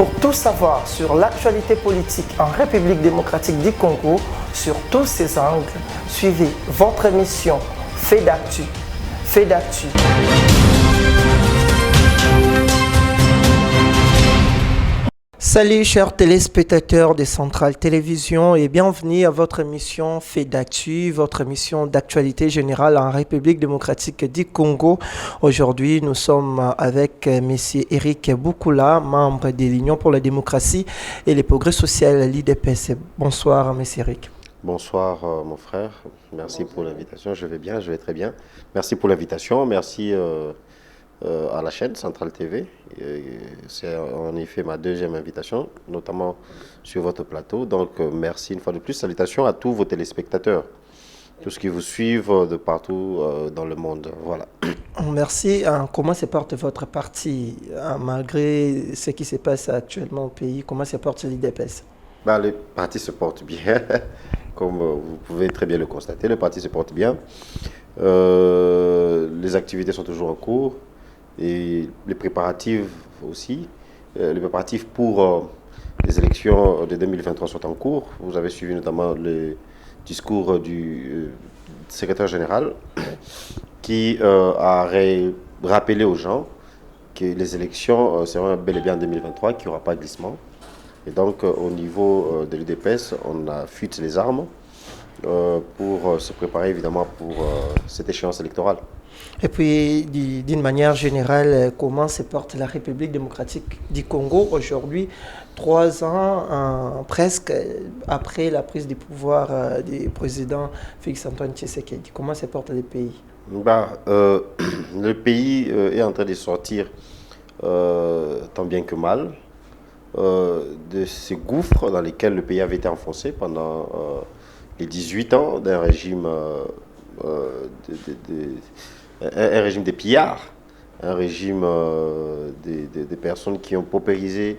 Pour tout savoir sur l'actualité politique en République démocratique du Congo, sur tous ses angles, suivez votre émission Fait d'actu. Fait d'actu. Salut chers téléspectateurs de Centrale Télévision et bienvenue à votre émission Fait d'actu, votre émission d'actualité générale en République démocratique du Congo. Aujourd'hui, nous sommes avec M. Eric Boukoula, membre de l'Union pour la démocratie et le progrès social, l'IDPS. Bonsoir M. Eric. Bonsoir mon frère, merci pour l'invitation, je vais bien, je vais très bien. Merci pour l'invitation, merci à la chaîne Centrale TV. C'est en effet ma deuxième invitation, notamment sur votre plateau. Donc merci une fois de plus. Salutations à tous vos téléspectateurs, tous ceux qui vous suivent de partout dans le monde. Voilà. Merci. Comment se porte votre parti malgré ce qui se passe actuellement au pays? Comment se porte l'IDPS? Le parti se porte bien, comme vous pouvez très bien le constater. Le parti se porte bien. Les activités sont toujours en cours. Et les préparatifs aussi. Les préparatifs pour les élections de 2023 sont en cours. Vous avez suivi notamment le discours du secrétaire général qui a rappelé aux gens que les élections seront bel et bien en 2023, qu'il n'y aura pas de glissement. Et donc au niveau de l'UDPS, on a fuité les armes pour se préparer évidemment pour cette échéance électorale. Et puis, d'une manière générale, comment se porte la République démocratique du Congo aujourd'hui, 3 ans presque après la prise du pouvoir du président Félix-Antoine Tshisekedi? Comment se porte le pays? Le pays est en train de sortir tant bien que mal de ces gouffres dans lesquels le pays avait été enfoncé pendant les 18 ans d'un régime un régime des pillards, un régime des personnes qui ont paupérisé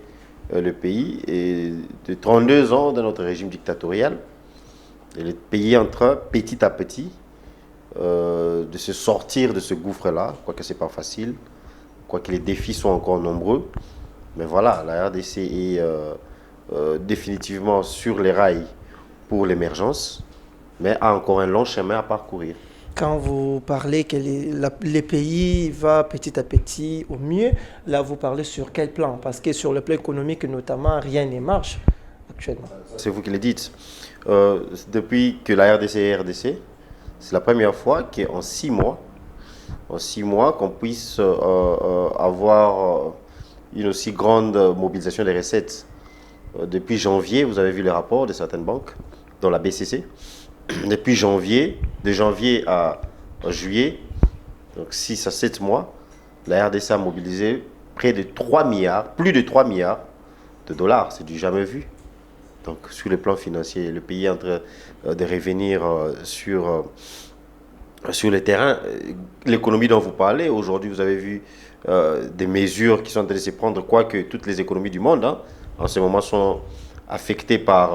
le pays, et de 32 ans de notre régime dictatorial. Et le pays est en train, petit à petit, de se sortir de ce gouffre-là, quoique ce n'est pas facile, quoique les défis sont encore nombreux. Mais voilà, la RDC est définitivement sur les rails pour l'émergence, mais a encore un long chemin à parcourir. Quand vous parlez que les pays va petit à petit au mieux, là vous parlez sur quel plan? Parce que sur le plan économique notamment, rien ne marche actuellement. C'est vous qui le dites. Depuis que la RDC est RDC, c'est la première fois qu'en 6 mois, qu'on puisse avoir une aussi grande mobilisation des recettes. Depuis janvier, vous avez vu les rapports de certaines banques, dont la BCC. Depuis de janvier à juillet, donc 6 à 7 mois, la RDC a mobilisé plus de 3 milliards de dollars. C'est du jamais vu. Donc sur le plan financier, le pays est en train de revenir sur le terrain. L'économie dont vous parlez, aujourd'hui vous avez vu des mesures qui sont en train de se prendre, quoique toutes les économies du monde en ce moment sont affectés par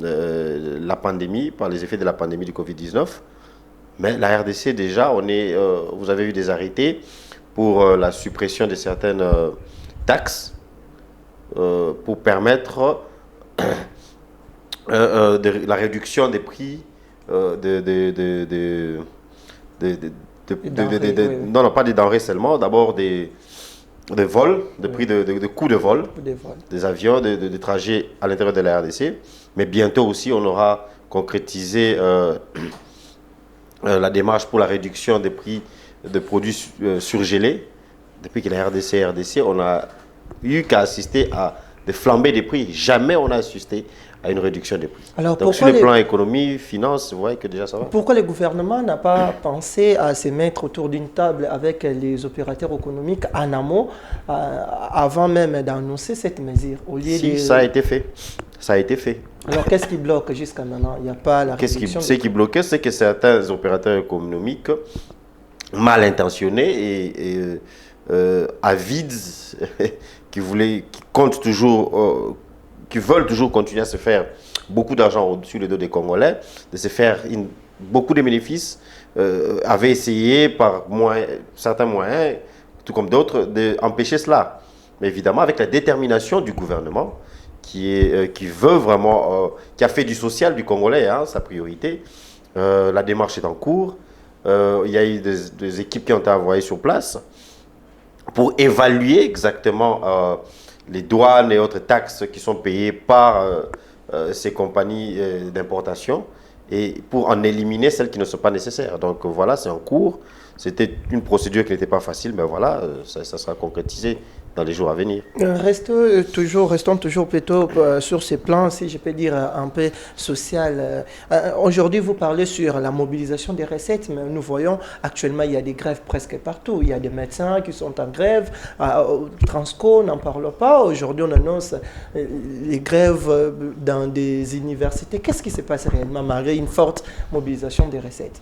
la pandémie, par les effets de la pandémie du Covid-19. Mais la RDC, déjà, vous avez eu des arrêtés pour la suppression de certaines taxes pour permettre la réduction des prix non, pas des denrées seulement, d'abord des vols, prix de coûts de vol, des avions, de trajets à l'intérieur de la RDC. Mais bientôt aussi, on aura concrétisé la démarche pour la réduction des prix de produits surgelés. Depuis que la RDC, on a eu qu'à assister à des flambées des prix. Jamais on a assisté à une réduction des prix. Alors, donc sur le plan économie, finance, vous voyez que déjà ça va. Pourquoi le gouvernement n'a pas pensé à se mettre autour d'une table avec les opérateurs économiques en amont, avant même d'annoncer cette mesure ça a été fait. Ça a été fait. Alors qu'est-ce qui bloque jusqu'à maintenant? Il n'y a pas la réduction. Ce qui bloquait, c'est que certains opérateurs économiques mal intentionnés et avides, qui veulent toujours continuer à se faire beaucoup d'argent au-dessus le dos des Congolais, de se faire beaucoup de bénéfices, avaient essayé par certains moyens, tout comme d'autres, d'empêcher cela. mais évidemment avec la détermination du gouvernement qui veut vraiment, qui a fait du social du Congolais sa priorité. La démarche est en cours. Il y a eu des équipes qui ont été envoyées sur place pour évaluer exactement les douanes et autres taxes qui sont payées par ces compagnies d'importation et pour en éliminer celles qui ne sont pas nécessaires. Donc voilà, c'est en cours. C'était une procédure qui n'était pas facile, mais voilà, ça sera concrétisé dans les jours à venir. Restons toujours plutôt sur ces plans, si je peux dire, un peu social. Aujourd'hui, vous parlez sur la mobilisation des recettes, mais nous voyons actuellement, il y a des grèves presque partout. Il y a des médecins qui sont en grève. Au Transco, n'en parle pas. Aujourd'hui, on annonce les grèves dans des universités. Qu'est-ce qui se passe réellement malgré une forte mobilisation des recettes?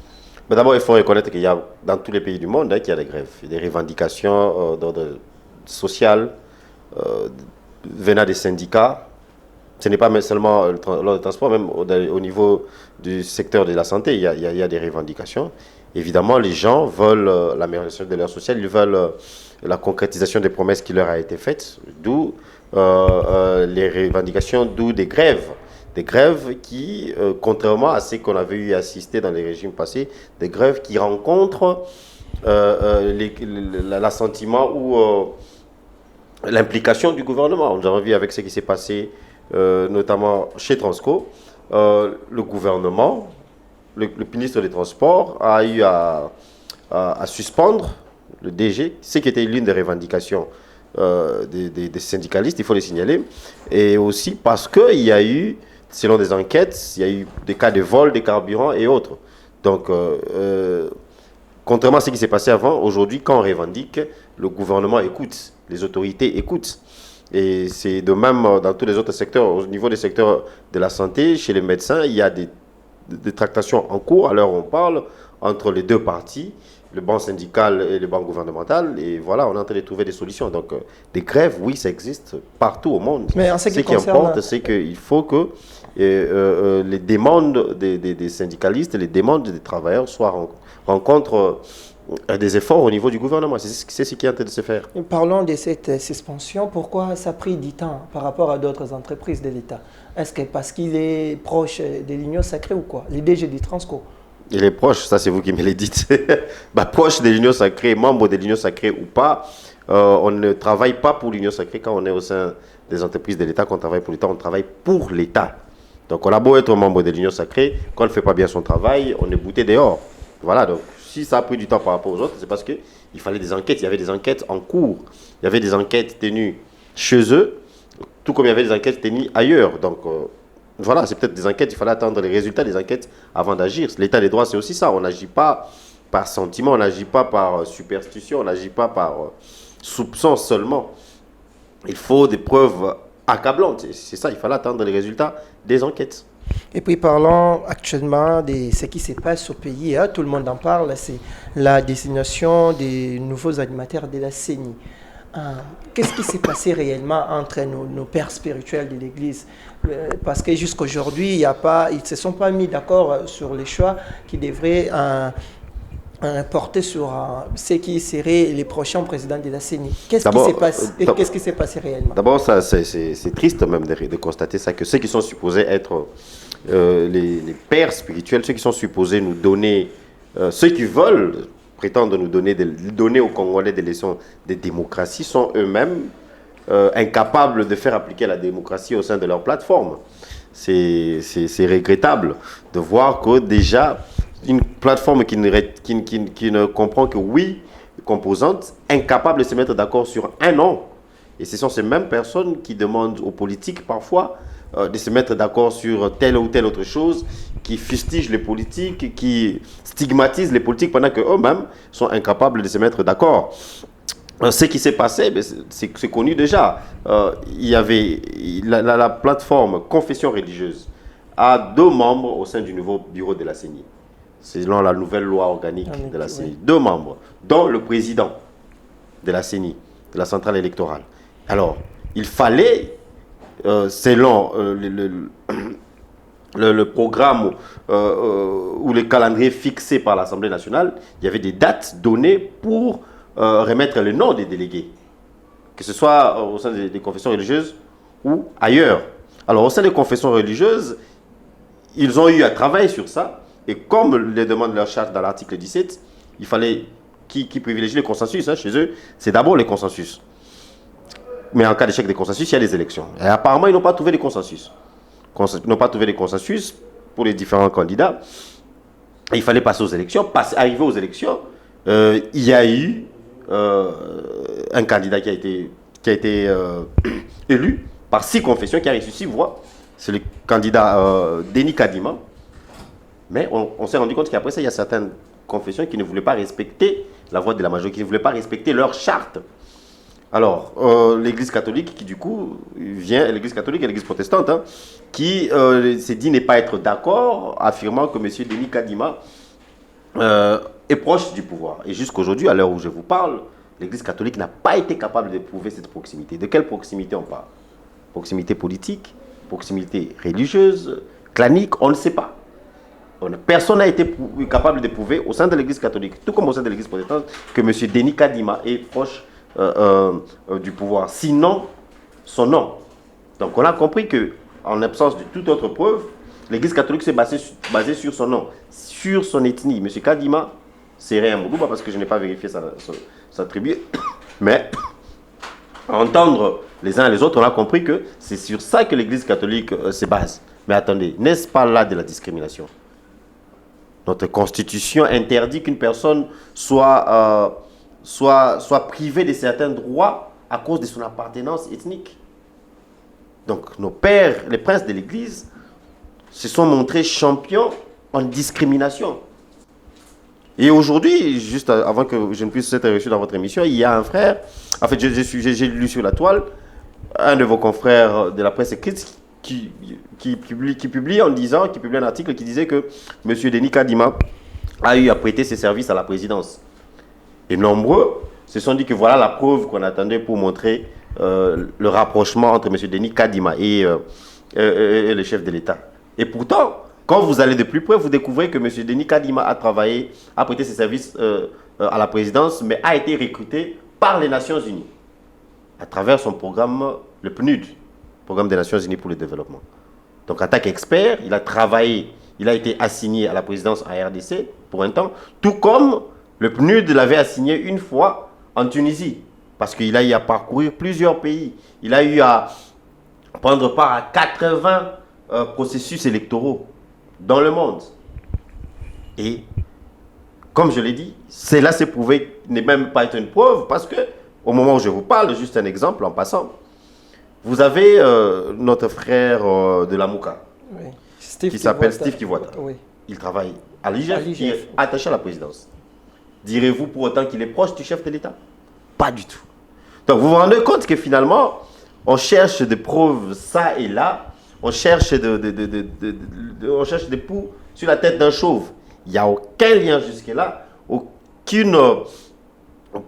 Mais d'abord, il faut reconnaître qu'il y a dans tous les pays du monde qu'il y a des grèves, des revendications d'ordre social venant des syndicats. Ce n'est pas seulement le transport, même au niveau du secteur de la santé, il y a des revendications. Évidemment, les gens veulent l'amélioration de leur social, ils veulent la concrétisation des promesses qui leur a été faites, d'où les revendications, d'où des grèves. Des grèves qui, contrairement à ce qu'on avait eu à assister dans les régimes passés, des grèves qui rencontrent l'assentiment ou l'implication du gouvernement. Nous avons vu avec ce qui s'est passé, notamment chez Transco, le gouvernement, le ministre des Transports a eu à suspendre le DG, ce qui était l'une des revendications des syndicalistes, il faut les signaler, et aussi parce qu'il y a eu, selon des enquêtes, il y a eu des cas de vol des carburants et autres. Donc, contrairement à ce qui s'est passé avant, aujourd'hui, quand on revendique, le gouvernement écoute, les autorités écoutent. Et c'est de même dans tous les autres secteurs. Au niveau des secteurs de la santé, chez les médecins, il y a des tractations en cours, à l'heure où on parle, entre les deux parties, le banc syndical et le banc gouvernemental. Et voilà, on est en train de trouver des solutions. Donc, des grèves, oui, ça existe partout au monde. Mais en ce qui importe, c'est qu'il faut que les demandes des syndicalistes, les demandes des travailleurs rencontrent des efforts au niveau du gouvernement. C'est ce qui est en train de se faire. Parlons de cette suspension. Pourquoi ça a pris du temps par rapport à d'autres entreprises de l'État? Est-ce que parce qu'il est proche de l'Union sacrée ou quoi? Les DG du Transco. Il est proche, ça c'est vous qui me le dites. Proche de l'Union sacrée, membre de l'Union sacrée ou pas, on ne travaille pas pour l'Union sacrée quand on est au sein des entreprises de l'État. Quand on travaille pour l'État, on travaille pour l'État. Donc on a beau être membre de l'Union sacrée, quand on ne fait pas bien son travail, on est bouté dehors. Voilà, donc si ça a pris du temps par rapport aux autres, c'est parce qu'il fallait des enquêtes. Il y avait des enquêtes en cours. Il y avait des enquêtes tenues chez eux, tout comme il y avait des enquêtes tenues ailleurs. Donc voilà, c'est peut-être des enquêtes, il fallait attendre les résultats des enquêtes avant d'agir. L'état des droits, c'est aussi ça. On n'agit pas par sentiment, on n'agit pas par superstition, on n'agit pas par soupçon seulement. Il faut des preuves accablantes. C'est ça, il fallait attendre les résultats des enquêtes. Et puis parlons actuellement de ce qui se passe au pays. Tout le monde en parle, c'est la désignation des nouveaux animateurs de la CENI. Qu'est-ce qui s'est passé réellement entre nos pères spirituels de l'Église? Parce que jusqu'à aujourd'hui, ils ne se sont pas mis d'accord sur les choix qui devraient porter sur ce qui serait les prochains présidents de la CENI. Qu'est-ce qui s'est passé réellement? D'abord, c'est triste même de constater ça, que ceux qui sont supposés être les pères spirituels, ceux qui sont supposés nous donner, ceux qui veulent prétendre nous donner aux Congolais des leçons de démocratie, sont eux-mêmes incapables de faire appliquer la démocratie au sein de leur plateforme. C'est regrettable de voir que déjà, une plateforme qui ne comprend que 8 composantes, incapable de se mettre d'accord sur un nom. Et ce sont ces mêmes personnes qui demandent aux politiques parfois de se mettre d'accord sur telle ou telle autre chose, qui fustigent les politiques, qui stigmatisent les politiques pendant qu'eux-mêmes sont incapables de se mettre d'accord. Ce qui s'est passé, c'est connu déjà. Il y avait la plateforme Confession religieuse a 2 membres au sein du nouveau bureau de la CENI. Selon la nouvelle loi organique de la CENI. 2 membres, dont le président de la CENI, de la centrale électorale. Alors, il fallait, selon le programme ou le calendrier fixé par l'Assemblée nationale, il y avait des dates données pour remettre le nom des délégués. que ce soit au sein des confessions religieuses ou ailleurs. Alors, au sein des confessions religieuses, ils ont eu à travailler sur ça, et comme les demande leur charte dans l'article 17, il fallait qui privilégie le consensus, hein, chez eux, c'est d'abord le consensus. Mais en cas d'échec des consensus, il y a les élections. Et apparemment, ils n'ont pas trouvé de consensus. Ils n'ont pas trouvé de consensus pour les différents candidats. Et il fallait passer aux élections. Arrivé aux élections, il y a eu un candidat qui a été élu par 6 confessions, qui a reçu 6 voix. C'est le candidat Denis Kadima. Mais on s'est rendu compte qu'après ça, il y a certaines confessions qui ne voulaient pas respecter la voix de la majorité, qui ne voulaient pas respecter leur charte. Alors, l'Église catholique, qui du coup vient, l'Église catholique et l'Église protestante, hein, qui s'est dit ne pas être d'accord, affirmant que M. Denis Kadima est proche du pouvoir. Et jusqu'aujourd'hui, à l'heure où je vous parle, l'Église catholique n'a pas été capable de prouver cette proximité. De quelle proximité on parle? Proximité politique, proximité religieuse, clanique, on ne sait pas. Personne n'a été capable de prouver au sein de l'Église catholique, tout comme au sein de l'Église protestante, que M. Denis Kadima est proche du pouvoir. Sinon, son nom. Donc on a compris qu'en absence de toute autre preuve, l'Église catholique s'est basée sur son nom, sur son ethnie. M. Kadima, c'est rien Moulouba, parce que je n'ai pas vérifié sa tribu, mais à entendre les uns et les autres, on a compris que c'est sur ça que l'Église catholique se base. Mais attendez, n'est-ce pas là de la discrimination? Notre constitution interdit qu'une personne soit privée de certains droits à cause de son appartenance ethnique. Donc nos pères, les princes de l'Église, se sont montrés champions en discrimination. Et aujourd'hui, juste avant que je ne puisse être reçu dans votre émission, il y a un frère, en fait j'ai lu sur la toile, un de vos confrères de la presse écrite qui publie un article qui disait que M. Denis Kadima a eu à prêter ses services à la présidence. Et nombreux se sont dit que voilà la preuve qu'on attendait pour montrer le rapprochement entre M. Denis Kadima et le chef de l'État. Et pourtant, quand vous allez de plus près, vous découvrez que M. Denis Kadima a prêté ses services à la présidence, mais a été recruté par les Nations Unies à travers son programme, le PNUD, Programme des Nations Unies pour le développement. Donc en tant qu'expert, il a travaillé, il a été assigné à la présidence en RDC pour un temps, tout comme le PNUD l'avait assigné une fois en Tunisie, parce qu'il a eu à parcourir plusieurs pays. Il a eu à prendre part à 80 processus électoraux dans le monde. Et comme je l'ai dit, cela s'est prouvé n'est même pas être une preuve, parce que au moment où je vous parle, juste un exemple en passant, vous avez notre frère de la Mouka, oui, qui s'appelle Steve Kivuata. Oui. Il travaille à l'IGF, qui est attaché à la présidence. Direz-vous pour autant qu'il est proche du chef de l'État? Pas du tout. Donc vous vous rendez compte que finalement, on cherche des preuves ça et là, on cherche des poux sur la tête d'un chauve. Il n'y a aucun lien jusque-là, aucune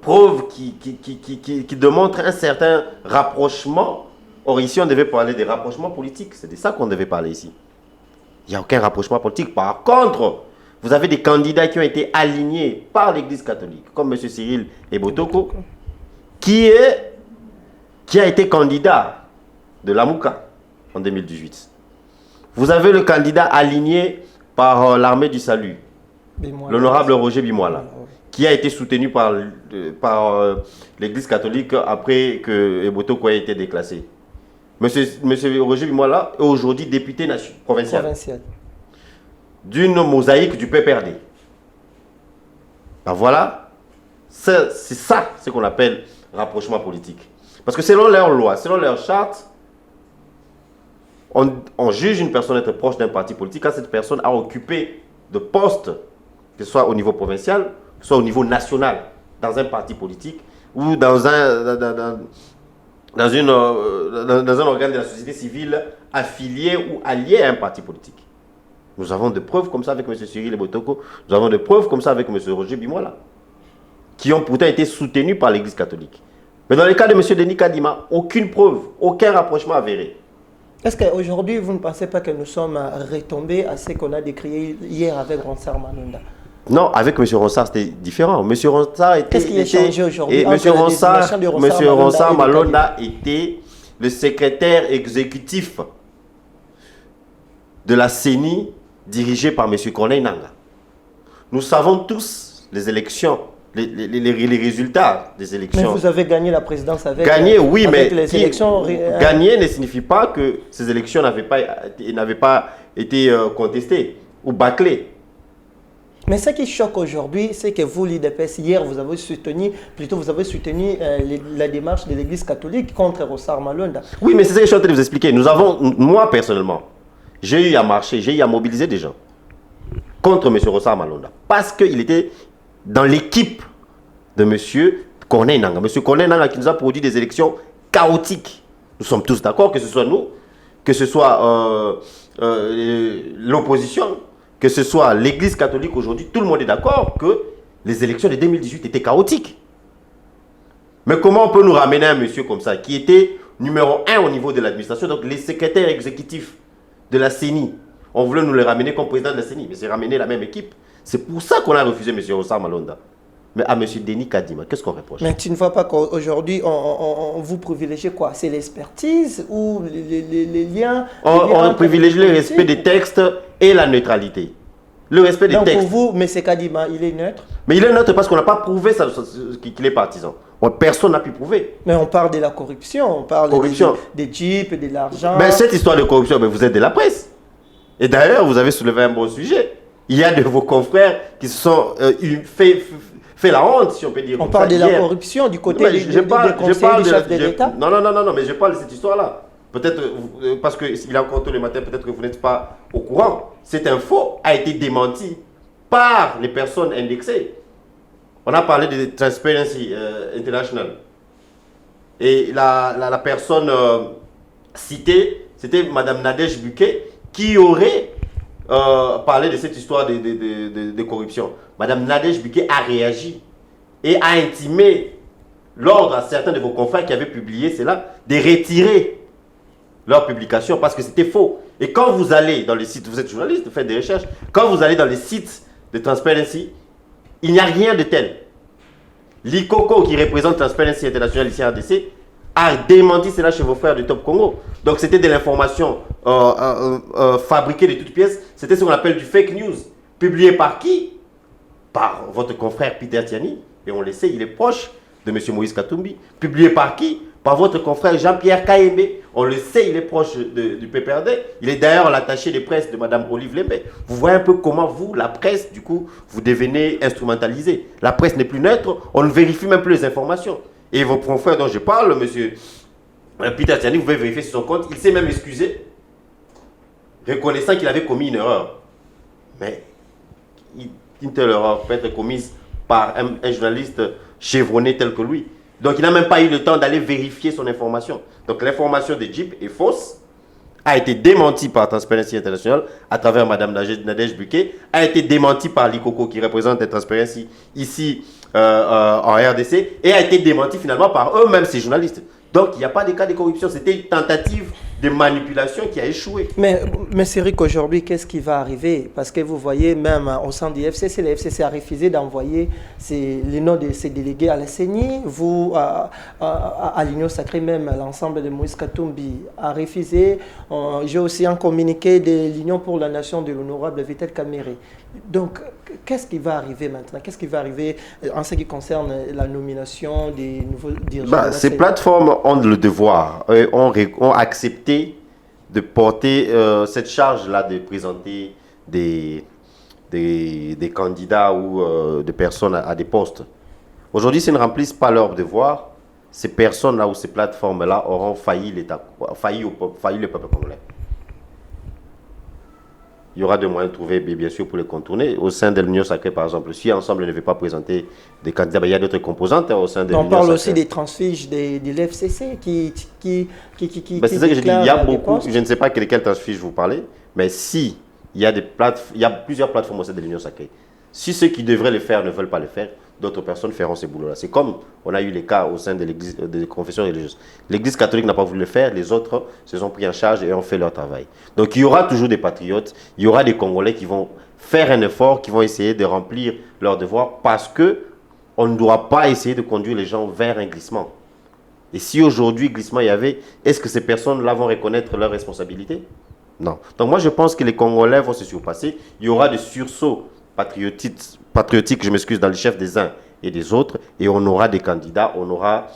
preuve qui démontre un certain rapprochement. Or ici, on devait parler des rapprochements politiques. C'est de ça qu'on devait parler ici. Il n'y a aucun rapprochement politique. Par contre, vous avez des candidats qui ont été alignés par l'Église catholique, comme M. Cyril Ebotoko, qui a été candidat de la Mouka en 2018. Vous avez le candidat aligné par l'armée du salut, l'honorable Roger Bimoala, qui a été soutenu par l'Église catholique après que Ebotoko ait été déclassé. Monsieur Roger Bimoala est aujourd'hui député provincial. D'une mosaïque du PPRD. Ben voilà, c'est ça ce qu'on appelle rapprochement politique. Parce que selon leurs lois, selon leurs chartes, on juge une personne être proche d'un parti politique quand cette personne a occupé de postes, que ce soit au niveau provincial, que ce soit au niveau national, dans un parti politique ou dans un organe de la société civile affilié ou allié à un parti politique. Nous avons des preuves comme ça avec M. Cyril Ebotoko, nous avons des preuves comme ça avec M. Roger Bimoala, qui ont pourtant été soutenus par l'Église catholique. Mais dans le cas de M. Denis Kadima, aucune preuve, aucun rapprochement avéré. Est-ce qu'aujourd'hui, vous ne pensez pas que nous sommes retombés à ce qu'on a décrié hier avec Ronsard Manunda? Non, avec M. Ronsard, c'était différent. M. Ronsard était... Qu'est-ce qui a changé aujourd'hui? M. Ronsard Malonda Malonda était le secrétaire exécutif de la CENI dirigée par M. Corneille Nangaa. Nous savons tous les élections, les résultats des élections. Mais vous avez gagné la présidence avec... Gagner, oui, avec mais les élections... gagner ne signifie pas que ces élections n'avaient pas été contestées ou bâclées. Mais ce qui choque aujourd'hui, c'est que vous, l'IDPS, hier, vous avez soutenu la démarche de l'Église catholique contre Ronsard Malonda. Oui, mais c'est ce que je suis en train de vous expliquer. Moi, personnellement, j'ai eu à marcher, j'ai eu à mobiliser des gens contre M. Ronsard Malonda. Parce qu'il était dans l'équipe de M. Corneille Nangaa. M. Corneille Nangaa qui nous a produit des élections chaotiques. Nous sommes tous d'accord, que ce soit nous, que ce soit l'opposition, que ce soit l'Église catholique aujourd'hui, tout le monde est d'accord que les élections de 2018 étaient chaotiques. Mais comment on peut nous ramener un monsieur comme ça, qui était numéro 1 au niveau de l'administration, donc les secrétaires exécutifs de la CENI, on voulait nous les ramener comme président de la CENI, mais c'est ramener la même équipe. C'est pour ça qu'on a refusé M. Ronsard Malonda. Mais à M. Denis Kadima, qu'est-ce qu'on reproche? Mais tu ne vois pas qu'aujourd'hui, on vous privilégie quoi? C'est l'expertise ou les liens? On privilégie le respect des textes et la neutralité. Le respect des textes. Donc pour vous, M. Kadima, il est neutre? Mais il est neutre parce qu'on n'a pas prouvé qu'il est partisan. Personne n'a pu prouver. Mais on parle de la corruption, on parle des jeeps, de l'argent. Mais cette histoire de corruption, vous êtes de la presse. Et d'ailleurs, vous avez soulevé un bon sujet. Il y a de vos confrères qui se sont fait la honte, si on peut dire. On parle de la corruption du côté des conseillers du chef de l'État. Non, mais je parle de cette histoire-là. Peut-être, parce qu'il est encore tôt le matin, peut-être que vous n'êtes pas au courant. Cette info a été démentie par les personnes indexées. On a parlé de Transparency International. Et la personne citée, c'était Mme Nadège Buquet, qui aurait parlé de cette histoire de corruption. Mme Nadège Buquet a réagi et a intimé l'ordre à certains de vos confrères qui avaient publié cela de retirer leur publication parce que c'était faux. Et quand vous allez dans les sites, vous êtes journaliste, vous faites des recherches, quand vous allez dans les sites de Transparency, il n'y a rien de tel. L'ICOCO qui représente Transparency International ici à RDC a démenti cela chez vos frères du Top Congo. Donc c'était de l'information fabriquée de toutes pièces. C'était ce qu'on appelle du fake news. Publié par qui? Par votre confrère Peter Tiani. Et on le sait, il est proche de M. Moïse Katumbi. Publié par qui? Par votre confrère Jean-Pierre Kayembe. On le sait, il est proche du PPRD. Il est d'ailleurs l'attaché de presse de Mme Olive Lembe. Vous voyez un peu comment vous, la presse, du coup, vous devenez instrumentalisé. La presse n'est plus neutre, on ne vérifie même plus les informations. Et vos confrères dont je parle, M. Peter Tiani, vous pouvez vérifier sur son compte, il s'est même excusé, reconnaissant qu'il avait commis une erreur. Mais une telle erreur peut être commise par un journaliste chevronné tel que lui. Donc il n'a même pas eu le temps d'aller vérifier son information. Donc l'information de Jeep est fausse, a été démentie par Transparency International à travers Mme Nadège Buquet, a été démentie par l'ICOCO qui représente Transparency ici en RDC et a été démentie finalement par eux-mêmes, ces journalistes. Donc il n'y a pas de cas de corruption, c'était une tentative de manipulation qui a échoué. Mais Céric, aujourd'hui, qu'est-ce qui va arriver? Parce que vous voyez, même au sein du FCC, le FCC a refusé d'envoyer les noms de ses délégués à la CENI. Vous, à l'Union Sacrée, même l'ensemble de Moïse Katumbi a refusé. J'ai aussi un communiqué de l'Union pour la Nation de l'honorable Vital Kamere. Donc, qu'est-ce qui va arriver maintenant? Qu'est-ce qui va arriver en ce qui concerne la nomination des nouveaux dirigeants? Ces plateformes ont le devoir, ont accepté de porter cette charge-là de présenter des candidats ou des personnes à des postes. Aujourd'hui, s'ils ne remplissent pas leur devoir, ces personnes-là ou ces plateformes-là auront failli le peuple congolais. Il y aura des moyens de trouver, bien sûr, pour les contourner. Au sein de l'Union Sacrée, par exemple, si Ensemble ne veut pas présenter des candidats, il y a d'autres composantes au sein de l'Union Sacrée. On parle aussi des transfiches de l'FCC qui c'est ça que je dis, il y a beaucoup, je ne sais pas quelle transfiche vous parlez, mais si il y a plusieurs plateformes au sein de l'Union Sacrée. Si ceux qui devraient le faire ne veulent pas le faire, d'autres personnes feront ces boulots-là. C'est comme on a eu les cas au sein de l'Église, des confessions religieuses. L'Église catholique n'a pas voulu le faire, les autres se sont pris en charge et ont fait leur travail. Donc il y aura toujours des patriotes, il y aura des Congolais qui vont faire un effort, qui vont essayer de remplir leurs devoirs parce que on ne doit pas essayer de conduire les gens vers un glissement. Et si aujourd'hui, glissement il y avait, est-ce que ces personnes-là vont reconnaître leurs responsabilités? Non. Donc moi, je pense que les Congolais vont se surpasser. Il y aura des sursauts patriotiques, je m'excuse, dans les chefs des uns et des autres, et on aura des candidats, on aura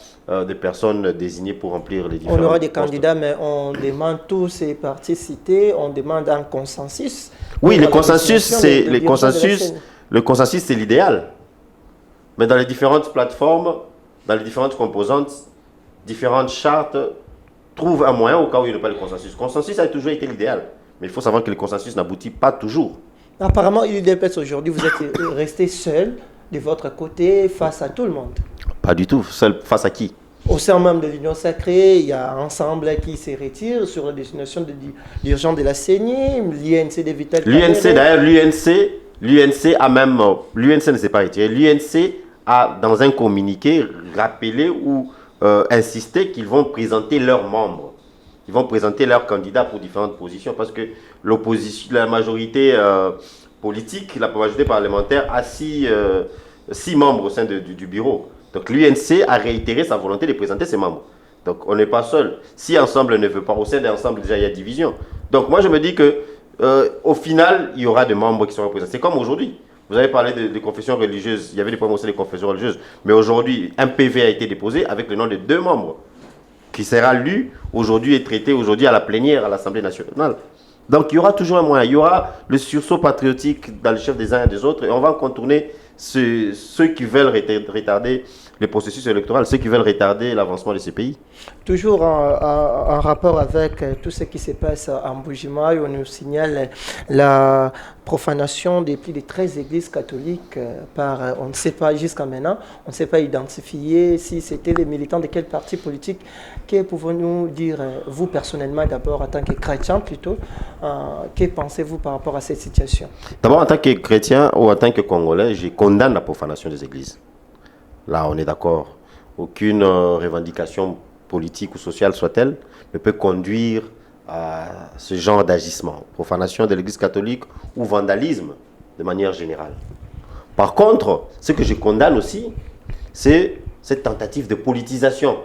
des personnes désignées pour remplir les différents On aura des postes. candidats, mais on demande tous ces partis cités, on demande un consensus. Oui, le consensus, c'est l'idéal. Mais dans les différentes plateformes, dans les différentes composantes, différentes chartes trouvent un moyen au cas où il n'y a pas de consensus. Le consensus a toujours été l'idéal. Mais il faut savoir que le consensus n'aboutit pas toujours. Apparemment, l'UDPS aujourd'hui, vous êtes resté seul de votre côté face à tout le monde. Pas du tout. Seul face à qui? Au sein même de l'Union sacrée, il y a un ensemble qui se retire sur la destination d'urgence de la CENI, l'INC de Vital L'UNC, d'ailleurs, l'UNC a même... L'UNC ne s'est pas retiré. L'UNC a, dans un communiqué, rappelé ou insisté qu'ils vont présenter leurs membres. Ils vont présenter leurs candidats pour différentes positions parce que l'opposition, la majorité politique, la majorité parlementaire a six membres au sein du bureau. Donc l'UNC a réitéré sa volonté de présenter ses membres. Donc on n'est pas seul. Si Ensemble ne veut pas, au sein d'Ensemble déjà il y a division. Donc moi je me dis que au final il y aura des membres qui seront représentés. C'est comme aujourd'hui. Vous avez parlé de confessions religieuses. Il y avait des promotions de confessions religieuses. Mais aujourd'hui un PV a été déposé avec le nom de 2 membres qui sera lu aujourd'hui et traité aujourd'hui à la plénière à l'Assemblée nationale. Donc il y aura toujours un moyen. Il y aura le sursaut patriotique dans le chef des uns et des autres et on va contourner ceux qui veulent retarder le processus électoral, ceux qui veulent retarder l'avancement de ce pays. Toujours en rapport avec tout ce qui se passe en Bujimaï, on nous signale la profanation de plus de 13 églises catholiques par, on ne sait pas jusqu'à maintenant, on ne sait pas identifier si c'était les militants de quel parti politique. Que pouvons-nous dire, vous personnellement d'abord, en tant que chrétien plutôt, que pensez-vous par rapport à cette situation? D'abord, en tant que chrétien ou en tant que Congolais, je condamne la profanation des églises. Là, on est d'accord. Aucune revendication politique ou sociale soit-elle ne peut conduire à ce genre d'agissement. Profanation de l'église catholique ou vandalisme de manière générale. Par contre, ce que je condamne aussi, c'est cette tentative de politisation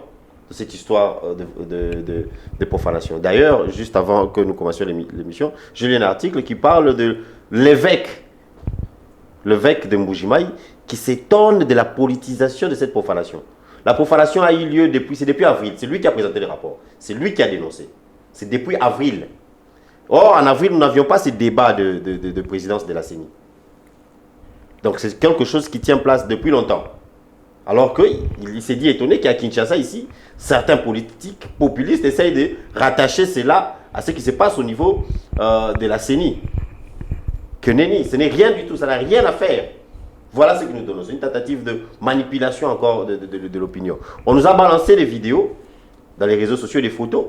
de cette histoire de profanation. D'ailleurs, juste avant que nous commencions l'émission, j'ai lu un article qui parle de l'évêque de Mbujimaï, qui s'étonne de la politisation de cette profanation. La profanation a eu lieu depuis avril. C'est lui qui a présenté le rapport. C'est lui qui a dénoncé. C'est depuis avril. Or, en avril, nous n'avions pas ces débats de présidence de la CENI. Donc, c'est quelque chose qui tient place depuis longtemps. Alors qu'il s'est dit étonné qu'à Kinshasa, ici, certains politiques populistes essayent de rattacher cela à ce qui se passe au niveau de la CENI. Que nenni, ce n'est rien du tout, ça n'a rien à faire. Voilà ce que nous donnons, c'est une tentative de manipulation encore de l'opinion. On nous a balancé des vidéos dans les réseaux sociaux, des photos,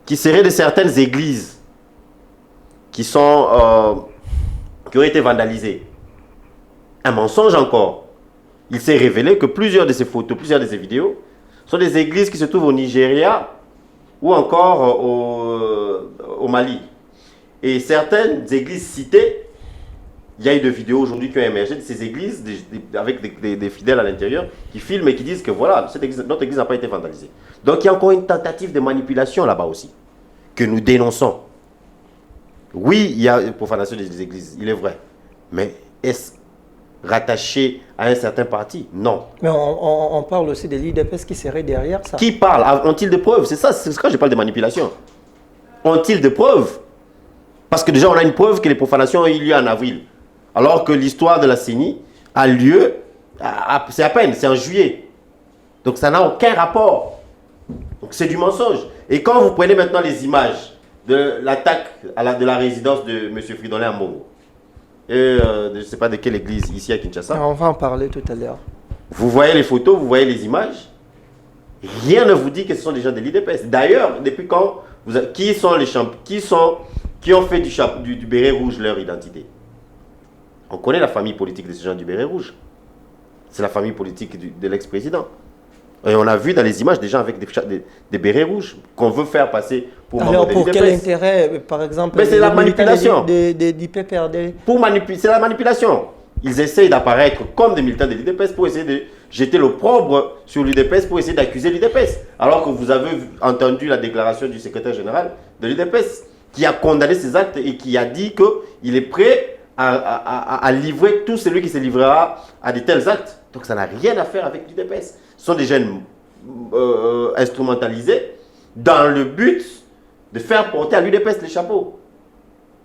qui seraient de certaines églises qui auraient été vandalisées. Un mensonge encore. Il s'est révélé que plusieurs de ces photos, plusieurs de ces vidéos, sont des églises qui se trouvent au Nigeria ou encore au Mali. Et certaines églises citées, il y a eu des vidéos aujourd'hui qui ont émergé de ces églises avec des fidèles à l'intérieur qui filment et qui disent que voilà, notre église n'a pas été vandalisée. Donc il y a encore une tentative de manipulation là-bas aussi, que nous dénonçons. Oui, il y a une profanation des églises, il est vrai. Mais est-ce rattaché à un certain parti? Non. Mais on parle aussi de l'IDPS qui serait derrière ça. Qui parle? Ont-ils des preuves? C'est ça, c'est ce que je parle de manipulation. Ont-ils des preuves? Parce que déjà, on a une preuve que les profanations ont eu lieu en avril. Alors que l'histoire de la CENI a lieu, c'est à peine, c'est en juillet. Donc ça n'a aucun rapport. Donc c'est du mensonge. Et quand vous prenez maintenant les images de l'attaque de la résidence de M. Fridolin Mbongo, et je ne sais pas de quelle église ici à Kinshasa. On va en parler tout à l'heure. Vous voyez les photos, vous voyez les images. Rien ne vous dit que ce sont des gens de l'IDPS. D'ailleurs, depuis quand qui ont fait du béret rouge leur identité? On connaît la famille politique de ces gens du béret rouge. C'est la famille politique de l'ex-président. Et on a vu dans les images des gens avec des bérets rouges qu'on veut faire passer pour Alors, membres de pour quel l'UDPS. intérêt, par exemple, Mais c'est la manipulation. Du PPRD. C'est la manipulation. Ils essayent d'apparaître comme des militants de l'UDPS pour essayer de jeter l'opprobre sur l'UDPS, pour essayer d'accuser l'UDPS. Alors que vous avez entendu la déclaration du secrétaire général de l'UDPS qui a condamné ces actes et qui a dit qu'il est prêt à livrer tout celui qui se livrera à de tels actes. Donc ça n'a rien à faire avec l'UDPS. Ce sont des jeunes instrumentalisés dans le but de faire porter à l'UDPS les chapeaux.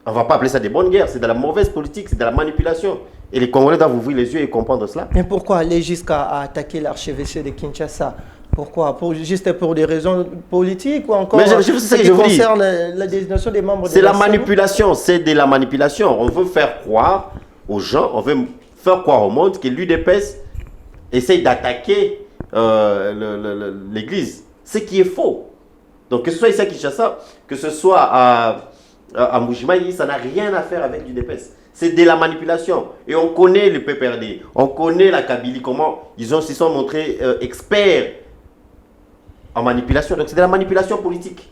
On ne va pas appeler ça des bonnes guerres, c'est de la mauvaise politique, c'est de la manipulation. Et les Congolais doivent ouvrir les yeux et comprendre cela. Mais pourquoi aller jusqu'à attaquer l'archevêché de Kinshasa? Pourquoi? Juste pour des raisons politiques ou encore ce qui concerne la désignation des membres de c'est la manipulation, c'est de la manipulation. On veut faire croire aux gens, on veut faire croire au monde que l'UDPS essaye d'attaquer l'église. Ce qui est faux. Donc que ce soit ici à Kinshasa, que ce soit à Mbujimayi, ça n'a rien à faire avec l'UDPS. C'est de la manipulation. Et on connaît le PPRD, on connaît la Kabylie, comment ils se sont montrés experts en manipulation. Donc c'est de la manipulation politique.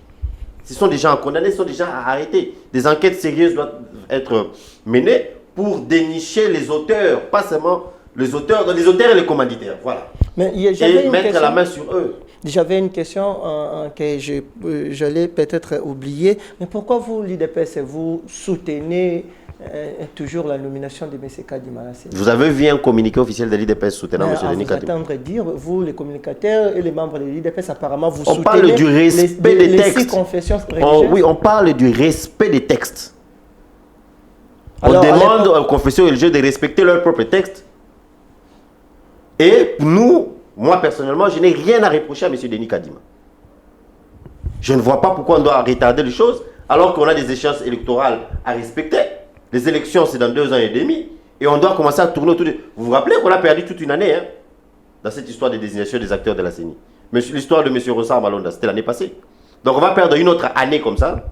Ce sont des gens à condamner, ce sont des gens à arrêter. Des enquêtes sérieuses doivent être menées pour dénicher les auteurs, pas seulement les auteurs et les commanditaires. Voilà. Mais et mettre la main sur eux. J'avais une question que je l'ai peut-être oubliée. Mais pourquoi vous, l'UDPS, vous soutenez toujours la nomination de M. Kadima? Vous avez vu un communiqué officiel de l'UDPS soutenant M. Denis Kadima? Vous dire, vous, les communicateurs et les membres de l'UDPS, apparemment, vous soutenez parle du respect des textes. Les confessions religieuses. Oui, on parle du respect des textes. On demande aux confessions religieuses de respecter leurs propres textes. Et nous, moi personnellement, je n'ai rien à reprocher à M. Denis Kadima. Je ne vois pas pourquoi on doit retarder les choses alors qu'on a des échéances électorales à respecter. Les élections, c'est dans 2 ans et demi. Et on doit commencer à tourner autour de... Vous vous rappelez qu'on a perdu toute une année dans cette histoire de désignation des acteurs de la CENI. L'histoire de M. Rossard Malonda, c'était l'année passée. Donc on va perdre une autre année comme ça.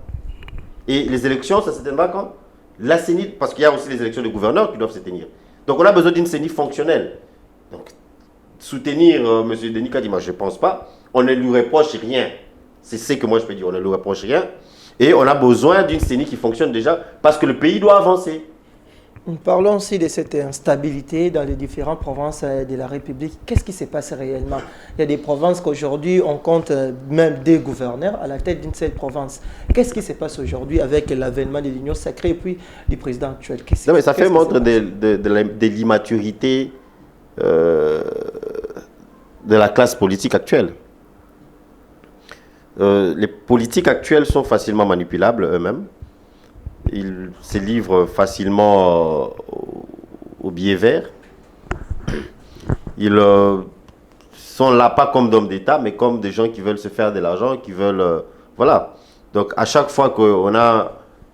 Et les élections, ça se tiendra quand? La CENI, parce qu'il y a aussi les élections de gouverneurs qui doivent se tenir. Donc on a besoin d'une CENI fonctionnelle. Donc soutenir M. Denis Kadima, je ne pense pas. On ne lui reproche rien. C'est ce que moi je peux dire, on ne lui reproche rien. Et on a besoin d'une CENI qui fonctionne déjà parce que le pays doit avancer. Parlons aussi de cette instabilité dans les différentes provinces de la République. Qu'est-ce qui se passe réellement? Il y a des provinces qu'aujourd'hui, on compte même des gouverneurs à la tête d'une seule province. Qu'est-ce qui se passe aujourd'hui avec l'avènement de l'Union sacrée et puis du président actuel? Non, mais ça fait montre de l'immaturité de la classe politique actuelle. Les politiques actuelles sont facilement manipulables eux-mêmes. Ils se livrent facilement au biais vert. Ils sont là pas comme d'hommes d'État, mais comme des gens qui veulent se faire de l'argent, qui veulent... voilà. Donc à chaque fois qu'on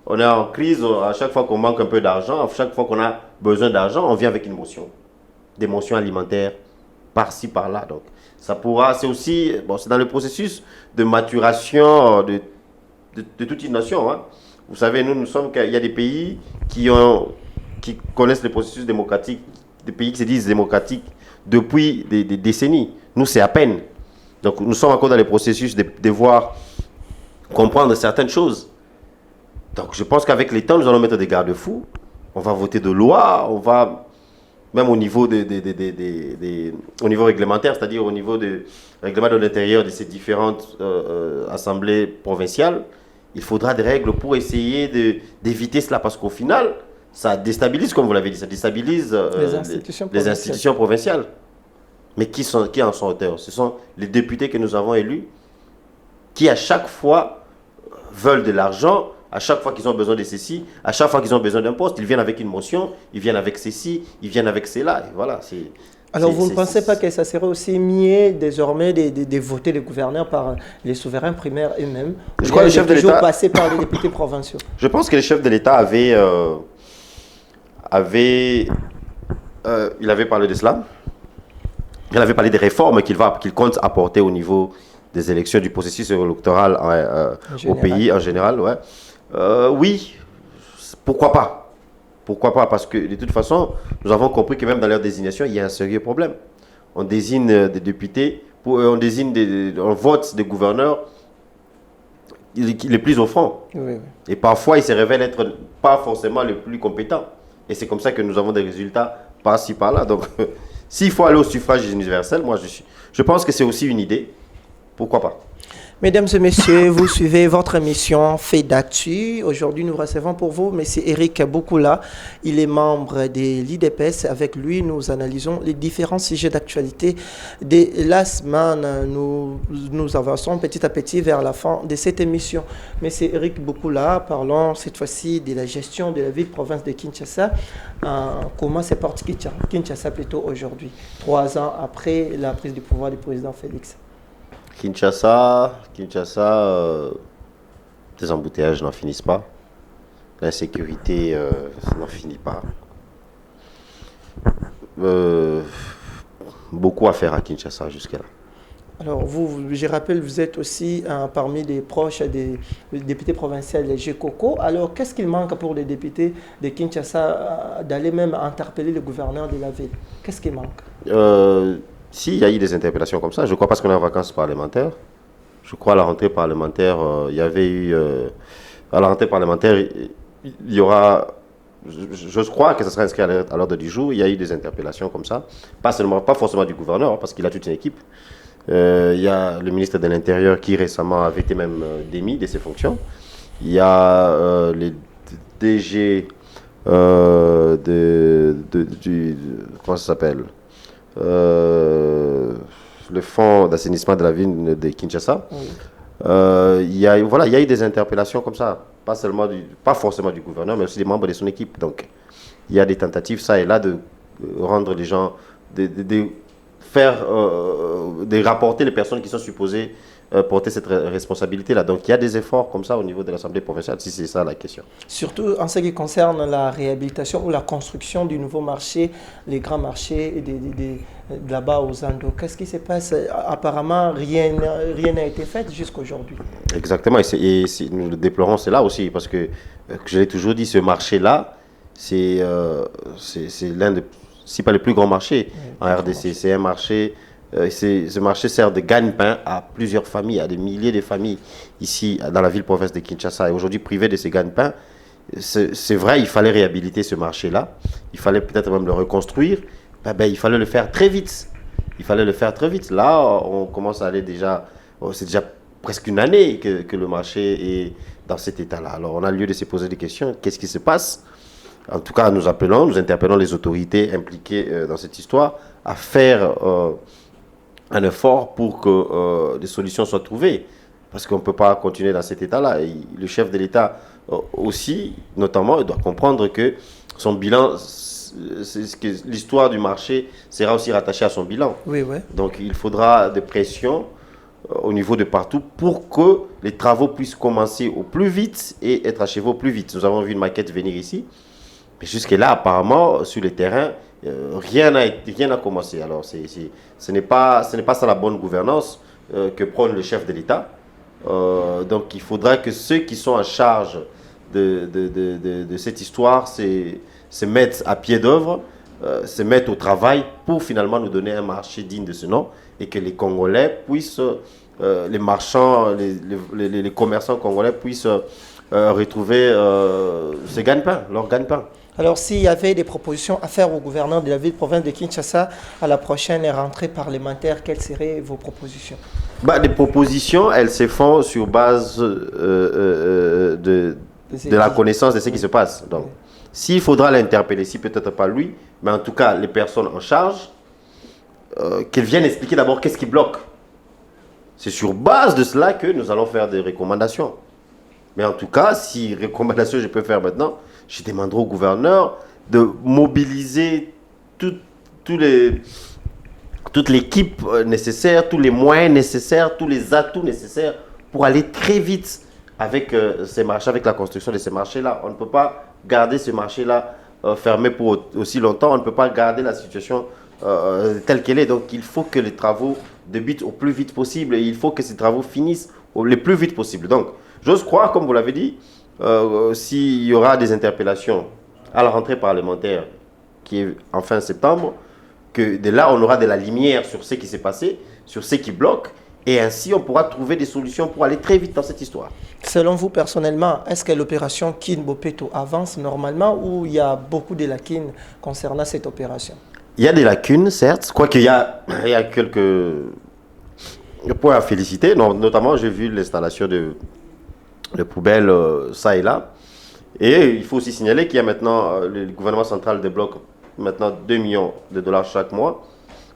on est en crise, à chaque fois qu'on manque un peu d'argent, à chaque fois qu'on a besoin d'argent, on vient avec une motion. Des motions alimentaires, par-ci, par-là. Donc ça pourra... C'est aussi... Bon, c'est dans le processus de maturation de toute une nation, hein. Vous savez, nous sommes qu'il y a des pays qui connaissent le processus démocratique, des pays qui se disent démocratiques depuis des décennies. Nous, c'est à peine. Donc, nous sommes encore dans le processus de devoir comprendre certaines choses. Donc, je pense qu'avec les temps, nous allons mettre des garde-fous. On va voter de lois, on va, même au niveau, au niveau réglementaire, c'est-à-dire au niveau du règlement de l'intérieur de ces différentes assemblées provinciales, il faudra des règles pour essayer d'éviter cela, parce qu'au final, ça déstabilise, comme vous l'avez dit, ça déstabilise les institutions provinciales. Mais qui en sont auteurs? Ce sont les députés que nous avons élus, qui à chaque fois veulent de l'argent, à chaque fois qu'ils ont besoin de ceci, à chaque fois qu'ils ont besoin d'un poste, ils viennent avec une motion, ils viennent avec ceci, ils viennent avec cela. Et voilà, alors, vous ne pensez pas que ça serait aussi mieux désormais de voter les gouverneurs par les souverains primaires eux-mêmes? Je crois que le chef de l'État passer par les députés provinciaux. Je pense que le chef de l'État avait parlé de cela. Il avait parlé des réformes qu'il compte apporter au niveau des élections, du processus électoral au pays en général. Ouais. Oui, pourquoi pas? Pourquoi pas? Parce que de toute façon, nous avons compris que même dans leur désignation, il y a un sérieux problème. On désigne des députés on désigne on vote des gouverneurs les plus offrants. Oui, oui. Et parfois, ils se révèlent être pas forcément les plus compétents. Et c'est comme ça que nous avons des résultats par-ci, par-là. Donc, s'il faut aller au suffrage universel, moi, je pense que c'est aussi une idée. Pourquoi pas? Mesdames et messieurs, vous suivez votre émission Fait d'actu. Aujourd'hui, nous recevons pour vous M. Eric Boukoula. Il est membre de l'IDPS. Avec lui, nous analysons les différents sujets d'actualité de la semaine. Nous avançons petit à petit vers la fin de cette émission. M. Eric Boukoula, parlons cette fois-ci de la gestion de la ville-province de Kinshasa. Comment se porte Kinshasa plutôt aujourd'hui, 3 ans après la prise du pouvoir du président Félix? Kinshasa, les embouteillages n'en finissent pas. L'insécurité n'en finit pas. Beaucoup à faire à Kinshasa jusqu'à là. Alors, je rappelle, vous êtes aussi parmi les proches des députés provinciaux de GECOCO. Alors, qu'est-ce qu'il manque pour les députés de Kinshasa d'aller même interpeller le gouverneur de la ville? Qu'est-ce qui manque? S'il y a eu des interpellations comme ça, je crois parce qu'on est en vacances parlementaires. Je crois à la rentrée parlementaire, il y avait eu... à la rentrée parlementaire, il y aura... Je crois que ça sera inscrit à l'ordre du jour. Il y a eu des interpellations comme ça. Pas forcément du gouverneur, parce qu'il a toute une équipe. Il y a le ministre de l'Intérieur qui récemment avait été même démis de ses fonctions. Il y a les DG comment ça s'appelle, le fonds d'assainissement de la ville de Kinshasa. Oui. Il y a eu des interpellations comme ça, pas forcément du gouverneur, mais aussi des membres de son équipe. Donc, il y a des tentatives, ça et là, de rendre les gens, de rapporter les personnes qui sont supposées porter cette responsabilité-là. Donc, il y a des efforts comme ça au niveau de l'Assemblée provinciale, si c'est ça la question. Surtout en ce qui concerne la réhabilitation ou la construction du nouveau marché, les grands marchés de là-bas aux Andes. Qu'est-ce qui se passe? Apparemment, rien n'a été fait jusqu'à aujourd'hui. Exactement. Et nous le déplorons, c'est là aussi, parce que je l'ai toujours dit, ce marché-là, c'est l'un des, si pas le plus grand marché en RDC. C'est un marché... ce marché sert de gagne-pain à plusieurs familles, à des milliers de familles ici dans la ville-province de Kinshasa. Et aujourd'hui, privé de ces gagne-pains, c'est vrai, il fallait réhabiliter ce marché-là. Il fallait peut-être même le reconstruire. Il fallait le faire très vite. Là, on commence à aller déjà... c'est déjà presque une année que le marché est dans cet état-là. Alors, on a lieu de se poser des questions. Qu'est-ce qui se passe? En tout cas, nous interpellons les autorités impliquées dans cette histoire à faire... un effort pour que des solutions soient trouvées. Parce qu'on ne peut pas continuer dans cet état-là. Et le chef de l'État aussi, notamment, il doit comprendre que son bilan, que l'histoire du marché sera aussi rattachée à son bilan. Oui, oui. Donc il faudra des pressions au niveau de partout pour que les travaux puissent commencer au plus vite et être achevés au plus vite. Nous avons vu une maquette venir ici. Mais jusque-là, apparemment, sur le terrain, rien n'a commencé. Alors, ce n'est pas ça la bonne gouvernance que prône le chef de l'État. Donc, il faudra que ceux qui sont en charge de cette histoire se mettent à pied d'œuvre, se mettent au travail pour finalement nous donner un marché digne de ce nom et que les Congolais puissent, les marchands, les commerçants congolais puissent retrouver leur gagne-pain. Alors, s'il y avait des propositions à faire au gouverneur de la ville-province de Kinshasa à la prochaine rentrée parlementaire, quelles seraient vos propositions? Des propositions, elles se font sur base de la connaissance de ce qui se passe. Donc, s'il faudra l'interpeller, si peut-être pas lui, mais en tout cas les personnes en charge, qu'elles viennent expliquer d'abord qu'est-ce qui bloque. C'est sur base de cela que nous allons faire des recommandations. Mais en tout cas, si recommandations je peux faire maintenant, je demanderai au gouverneur de mobiliser toute l'équipe nécessaire, tous les moyens nécessaires, tous les atouts nécessaires pour aller très vite avec ces marchés, avec la construction de ces marchés-là. On ne peut pas garder ce marché-là fermé pour aussi longtemps. On ne peut pas garder la situation telle qu'elle est. Donc, il faut que les travaux débutent au plus vite possible et il faut que ces travaux finissent le plus vite possible. Donc, j'ose croire, comme vous l'avez dit, s'il y aura des interpellations à la rentrée parlementaire qui est en fin septembre, que de là, on aura de la lumière sur ce qui s'est passé. sur ce qui bloque. Et ainsi, on pourra trouver des solutions pour aller très vite dans cette histoire. Selon vous, personnellement, est-ce que l'opération Kin Bopeto avance normalement ou il y a beaucoup de lacunes concernant cette opération? Il y a des lacunes, certes, quoique il y a quelques points à féliciter. Notamment, j'ai vu l'installation de poubelles ça et là. Et il faut aussi signaler qu'il y a maintenant, le gouvernement central débloque maintenant 2 millions de dollars chaque mois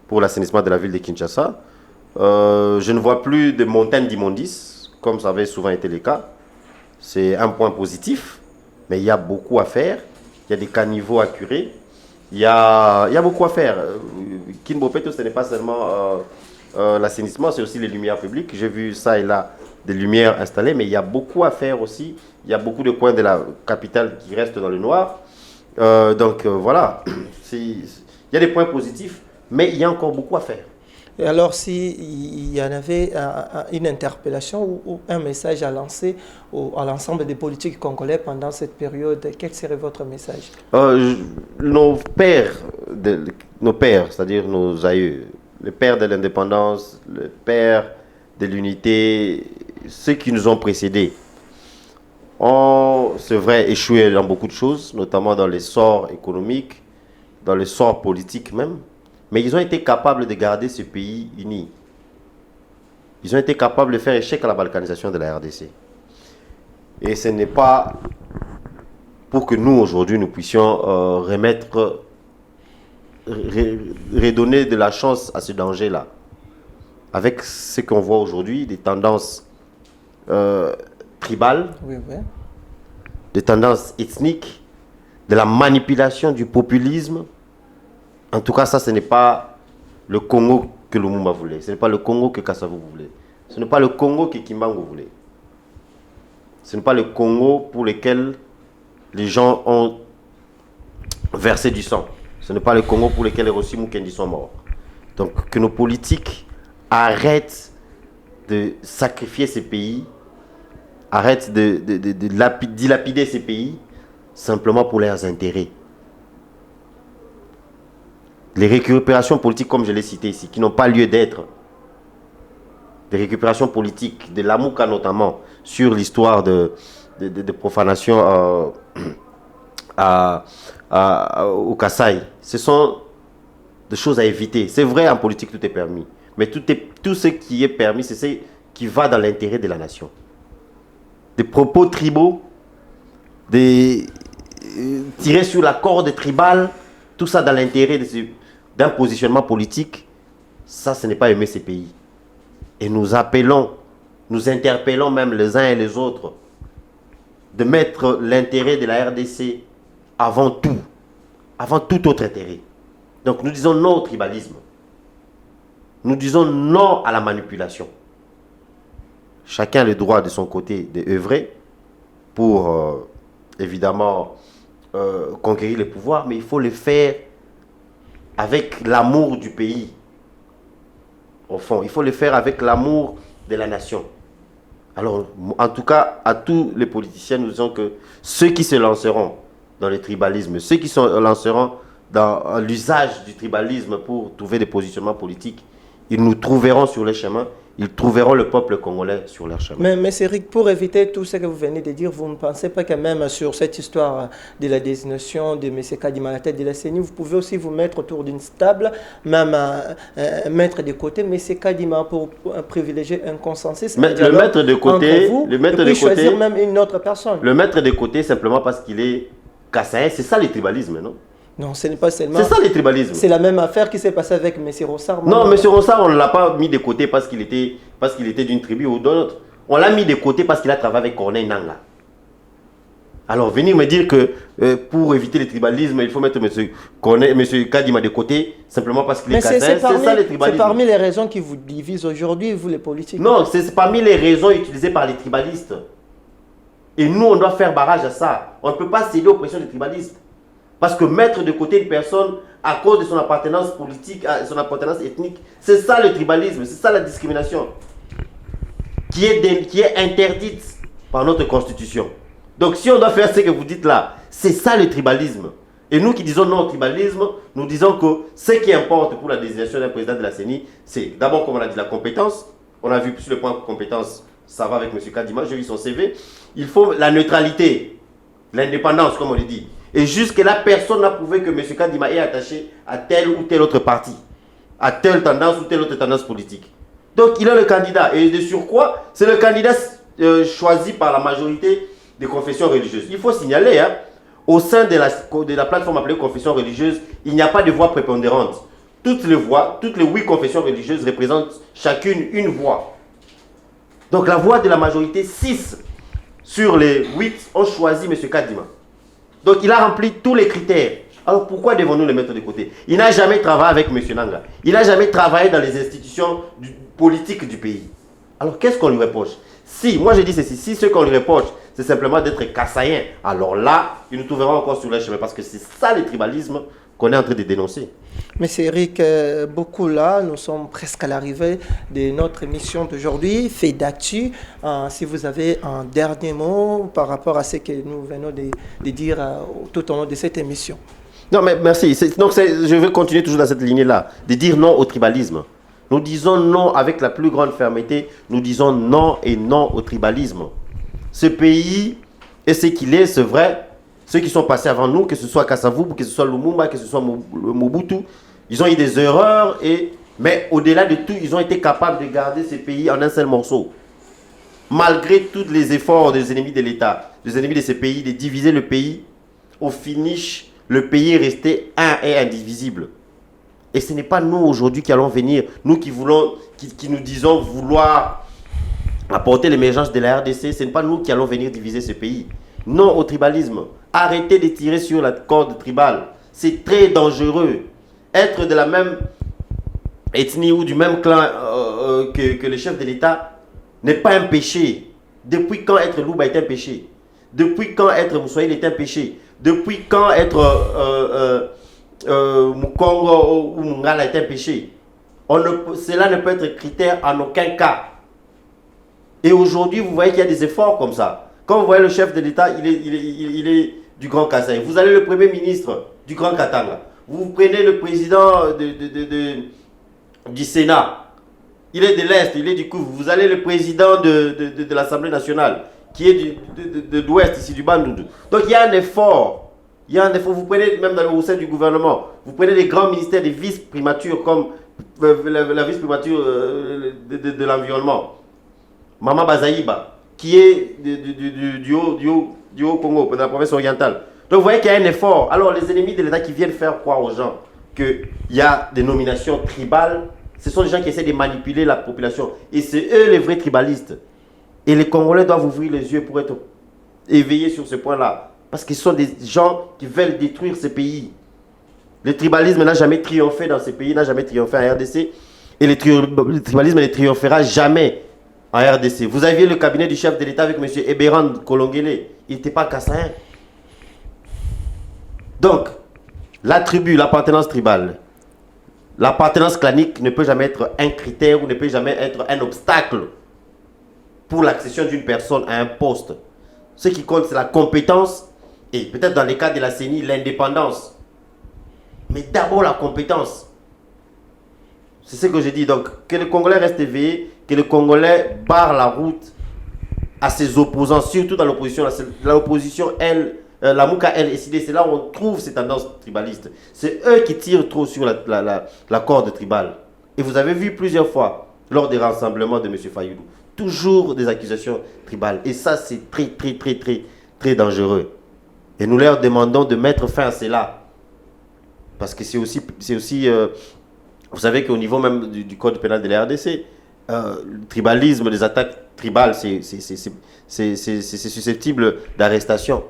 pour l'assainissement de la ville de Kinshasa. Je ne vois plus de montagnes d'immondices, comme ça avait souvent été le cas. C'est un point positif, mais il y a beaucoup à faire. Il y a des caniveaux à curer. Il y a beaucoup à faire. Kin Bopeto, ce n'est pas seulement l'assainissement, c'est aussi les lumières publiques. J'ai vu ça et là des lumières installées, mais il y a beaucoup à faire aussi. Il y a beaucoup de coins de la capitale qui restent dans le noir. Donc voilà, il y a des points positifs, mais il y a encore beaucoup à faire. Et alors, s'il y en avait une interpellation ou un message à lancer à l'ensemble des politiques congolais pendant cette période, quel serait votre message? Nos pères, c'est-à-dire nos aïeux, le père de l'indépendance, le père de l'unité, ceux qui nous ont précédés, ont, c'est vrai, échoué dans beaucoup de choses, notamment dans les sorts économiques, dans les sorts politiques même. Mais ils ont été capables de garder ce pays uni. Ils ont été capables de faire échec à la balkanisation de la RDC. Et ce n'est pas pour que nous, aujourd'hui, nous puissions redonner de la chance à ce danger-là. Avec ce qu'on voit aujourd'hui, des tendances tribales, oui. des tendances ethniques, de la manipulation du populisme. En tout cas, ça, ce n'est pas le Congo que Lumumba voulait. Ce n'est pas le Congo que Kasavubu voulait. Ce n'est pas le Congo que Kimbangu voulait. Ce n'est pas le Congo pour lequel les gens ont versé du sang. Ce n'est pas le Congo pour lequel les Rossi Mukendi sont morts. Donc, que nos politiques arrêtent de sacrifier ces pays, arrêtent de dilapider ces pays simplement pour leurs intérêts. Les récupérations politiques, comme je l'ai cité ici, qui n'ont pas lieu d'être, des récupérations politiques, de l'Amouka notamment, sur l'histoire de profanation au Kasaï, ce sont des choses à éviter. C'est vrai, en politique, tout est permis. Mais tout ce qui est permis, c'est ce qui va dans l'intérêt de la nation. Des propos tribaux, tirer sur la corde tribale, tout ça dans l'intérêt d'un positionnement politique, ça, ce n'est pas aimer ces pays. Et nous interpellons même les uns et les autres de mettre l'intérêt de la RDC avant tout autre intérêt. Donc nous disons non au tribalisme. Nous disons non à la manipulation. Chacun a le droit de son côté d'œuvrer pour, évidemment, conquérir le pouvoir, mais il faut le faire avec l'amour du pays. Au fond, il faut le faire avec l'amour de la nation. Alors, en tout cas, à tous les politiciens, nous disons que ceux qui se lanceront dans le tribalisme, ceux qui se lanceront dans l'usage du tribalisme pour trouver des positionnements politiques, ils nous trouveront sur le chemin. Ils trouveront le peuple congolais sur leur chemin. Mais Céric, pour éviter tout ce que vous venez de dire, vous ne pensez pas quand même sur cette histoire de la désignation de M. Kadima à la tête de la CENI, vous pouvez aussi vous mettre autour d'une table, même mettre de côté M. Kadima pour privilégier un consensus. Mais le mettre de côté, choisir même une autre personne. Le mettre de côté simplement parce qu'il est Kassaïen, c'est ça le tribalisme, non? Non, ce n'est pas seulement... C'est ça le tribalisme. C'est la même affaire qui s'est passée avec M. Rossard. Non, M. Rossard, on ne l'a pas mis de côté parce qu'il était d'une tribu ou d'une autre. On l'a mis de côté parce qu'il a travaillé avec Corneille Nangaa. Alors, venir me dire que pour éviter le tribalisme, il faut mettre M. Kadima de côté simplement parce qu'il est Kassaïen, c'est ça le tribalisme. C'est parmi les raisons qui vous divisent aujourd'hui, vous les politiques. Non, c'est parmi les raisons utilisées par les tribalistes. Et nous, on doit faire barrage à ça. On ne peut pas céder aux pressions des tribalistes. Parce que mettre de côté une personne à cause de son appartenance politique, son appartenance ethnique, c'est ça le tribalisme, c'est ça la discrimination qui est interdite par notre constitution. Donc si on doit faire ce que vous dites là, c'est ça le tribalisme. Et nous qui disons non au tribalisme, nous disons que ce qui importe pour la désignation d'un président de la CENI, c'est d'abord, comme on a dit, la compétence. On a vu sur le point de compétence, ça va avec M. Kadima, j'ai vu son CV. Il faut la neutralité, l'indépendance, comme on le dit. Et jusque-là, personne n'a prouvé que M. Kadima est attaché à tel ou tel autre parti, à telle tendance ou telle autre tendance politique. Donc, il est le candidat. Et de surcroît, c'est le candidat choisi par la majorité des confessions religieuses. Il faut signaler, hein, au sein de la plateforme appelée confession religieuse, il n'y a pas de voix prépondérante. Toutes les voix, toutes les 8 confessions religieuses représentent chacune une voix. Donc la voix de la majorité, 6 sur les 8 ont choisi M. Kadima. Donc il a rempli tous les critères. Alors pourquoi devons-nous le mettre de côté? Il n'a jamais travaillé avec M. Nanga. Il n'a jamais travaillé dans les institutions politiques du pays. Alors qu'est-ce qu'on lui reproche? Si, moi je dis ceci, si ce qu'on lui reproche, c'est simplement d'être kassaïen, alors là, ils nous trouveront encore sur le chemin, parce que c'est ça le tribalisme qu'on est en train de dénoncer. Monsieur Eric, beaucoup là, nous sommes presque à l'arrivée de notre émission d'aujourd'hui, Fait d'actu. Si vous avez un dernier mot par rapport à ce que nous venons de dire tout au long de cette émission. Non, mais merci. Donc, je vais continuer toujours dans cette lignée-là, de dire non au tribalisme. Nous disons non avec la plus grande fermeté, nous disons non et non au tribalisme. Ce pays est ce qu'il est, c'est vrai. Ceux qui sont passés avant nous, que ce soit Kasavubu, que ce soit Lumumba, que ce soit Mobutu, ils ont eu des erreurs, mais au-delà de tout, ils ont été capables de garder ce pays en un seul morceau. Malgré tous les efforts des ennemis de l'État, des ennemis de ce pays, de diviser le pays, au finish, le pays est resté un et indivisible. Et ce n'est pas nous aujourd'hui qui allons venir, nous qui nous disons vouloir apporter l'émergence de la RDC, ce n'est pas nous qui allons venir diviser ce pays. Non au tribalisme. Arrêtez de tirer sur la corde tribale. C'est très dangereux. Être de la même ethnie ou du même clan que le chef de l'État n'est pas un péché. Depuis quand être Louba est un péché? Depuis quand être Moussoïl est un péché? Depuis quand être Mukongo ou Mungala est un péché? Cela ne peut être critère en aucun cas. Et aujourd'hui, vous voyez qu'il y a des efforts comme ça. Quand vous voyez le chef de l'État, il est du Grand Kasaï. Vous allez le Premier ministre du Grand Katanga. Vous prenez le président du Sénat. Il est de l'Est, il est du Kouf. Vous allez le président de l'Assemblée nationale, qui est de l'Ouest, ici du Bandundu. Donc il y a un effort. Il y a un effort. Vous prenez même au sein du gouvernement, vous prenez les grands ministères des vice-primatures, comme la vice-primature de l'environnement. Mama Bazaïba, qui est du haut Congo, de la province orientale. Donc vous voyez qu'il y a un effort. Alors les ennemis de l'État qui viennent faire croire aux gens qu'il y a des nominations tribales, ce sont des gens qui essaient de manipuler la population. Et c'est eux les vrais tribalistes. Et les Congolais doivent ouvrir les yeux pour être éveillés sur ce point-là. Parce qu'ils sont des gens qui veulent détruire ce pays. Le tribalisme n'a jamais triomphé dans ce pays, n'a jamais triomphé en RDC. Et le tribalisme ne triomphera jamais en RDC. Vous aviez le cabinet du chef de l'État avec M. Eberand Kolongele. Il n'était pas kassaïen. Donc, la tribu, l'appartenance tribale, l'appartenance clanique ne peut jamais être un critère ou ne peut jamais être un obstacle pour l'accession d'une personne à un poste. Ce qui compte, c'est la compétence et peut-être dans les cas de la CENI, l'indépendance. Mais d'abord la compétence. C'est ce que je dis. Donc, que le Congolais reste éveillé, que le Congolais barre la route à ses opposants, surtout dans l'opposition. L'opposition, elle, la Mouka, elle, c'est là où on trouve ces tendances tribalistes. C'est eux qui tirent trop sur la corde tribale. Et vous avez vu plusieurs fois, lors des rassemblements de M. Fayoulou, toujours des accusations tribales. Et ça, c'est très, très, très, très, très dangereux. Et nous leur demandons de mettre fin à cela. Parce que c'est aussi vous savez qu'au niveau même du code pénal de la RDC, le tribalisme, les attaques tribales, c'est susceptible d'arrestation.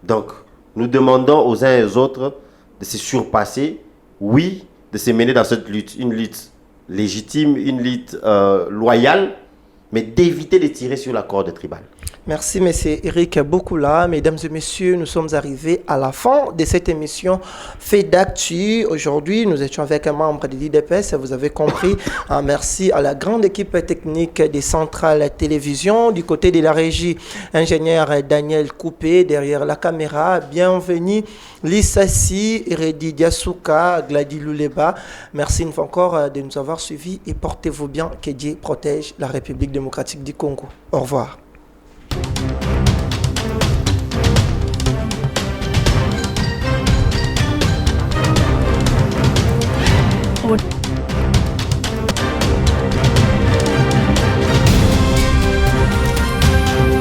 Donc, nous demandons aux uns et aux autres de se surpasser, oui, de se mener dans cette lutte, une lutte légitime, une lutte loyale, mais d'éviter de tirer sur la corde tribale. Merci, monsieur Eric Bokula. Mesdames et messieurs, nous sommes arrivés à la fin de cette émission Fait d'actu. Aujourd'hui, nous étions avec un membre de l'IDPS, vous avez compris. Merci à la grande équipe technique des centrales télévision. Du côté de la régie, ingénieur Daniel Coupé, derrière la caméra. Bienvenue, Lissassi, Eredi Diasuka, Gladi Luleba. Merci une fois encore de nous avoir suivis et portez-vous bien. Que Dieu protège la République démocratique du Congo. Au revoir. Und